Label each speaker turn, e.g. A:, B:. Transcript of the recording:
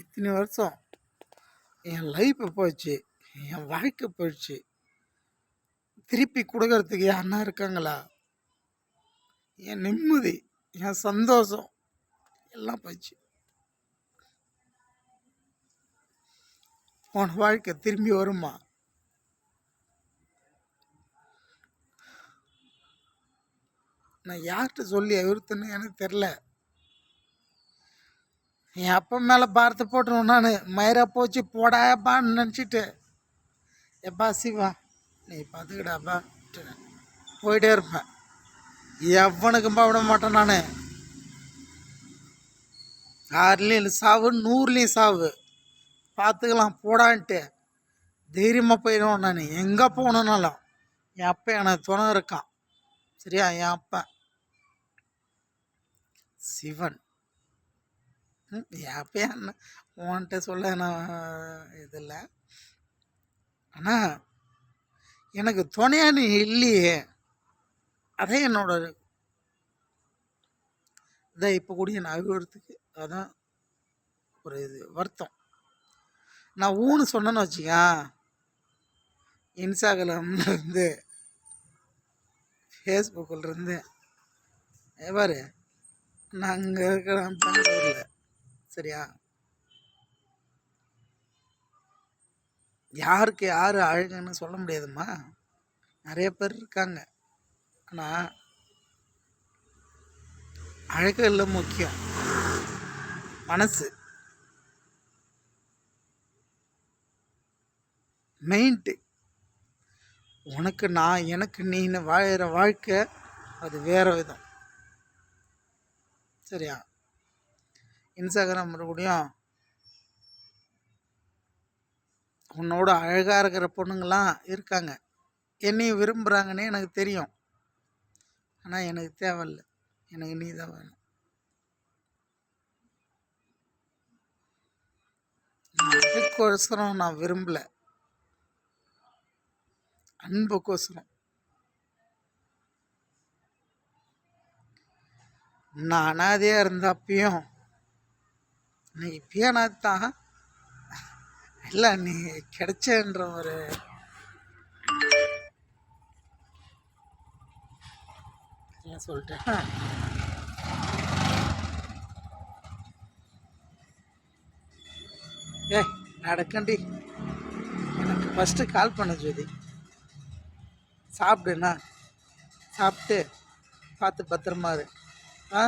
A: இத்தனை வருஷம் என் லைஃப் போயிடுச்சு, என் வாழ்க்கை போயிடுச்சு. திருப்பி கொடுக்கறதுக்கு யாருன்னா இருக்காங்களா? என் நிம்மதி, என் சந்தோஷம் எல்லாம் போயிடுச்சு. போன வாழ்க்கை திரும்பி வருமா? நான் யார்கிட்ட சொல்லி எதிர்த்துன்னு எனக்கு தெரில. என் அப்பா மேலே பாரத்தை போட்டுருவோம். நான் மயிரா போச்சு போடாப்பான்னு நினச்சிட்டு, எப்பா சிவா நீ பார்த்துக்கிடாப்பா போயிட்டே இருப்பேன். எவனுக்கும் விட மாட்டேன் நான். 6லையும் சாவு, 100லையும் சாவு, பார்த்துக்கலாம் போடான்ட்டு தைரியமாக போயிடுவோம். நான் எங்கே போகணுன்னாலும் என் அப்பா எனக்கு துணை இருக்கான். சரியா? என் அப்பா சிவன். என் அப்பா என்ன உன்கிட்ட சொல்ல நான் இதில்ல. ஆனால் எனக்கு துணையா நீ இல்லையே. அதே என்னோட இதை இப்போ கூடிய நான் அழுகிறதுக்கு அதான் ஒரு இது வருத்தம். நான் ஊன்னு சொன்னேன்னு வச்சுக்கா, இன்ஸ்டாகிராம்லேருந்து ஃபேஸ்புக்கிலேருந்து பாரு நான் அங்கே இருக்கிறேன் பெங்களூரில். சரியா? யாருக்கு யார் அழகுன்னு சொல்ல முடியாதும்மா. நிறைய பேர் இருக்காங்க. ஆனால் அழகு இல்லை முக்கியம், மனசு மெயின்ட்டு. உனக்கு நான், எனக்கு நீன்னு வாழற வாழ்க்கை அது வேறு விதம். சரியா? இன்ஸ்டாகிராம் மறுபடியும் உன்னோட அழகாக இருக்கிற பொண்ணுங்களாம் இருக்காங்க, என்னையும் விரும்புகிறாங்கன்னே எனக்கு தெரியும். ஆனால் எனக்கு தேவையில்லை, எனக்கு நீ தான் வேணும். அதுக்கோசரம் நான் விரும்பலை, அன்புக்கோசரம். நான் அனாதையாக இருந்தப்பையும் நீ இப்பயும் நான் தான் இல்லை, நீ கிடைச்சன்ற ஒரு சொல்லிட்டேன். நடக்கண்டி எனக்கு ஃபஸ்ட்டு கால் பண்ண ஜோதி. சாப்பிடுண்ணா, சாப்பிட்டு பார்த்து பத்திரமா இரு. ஆ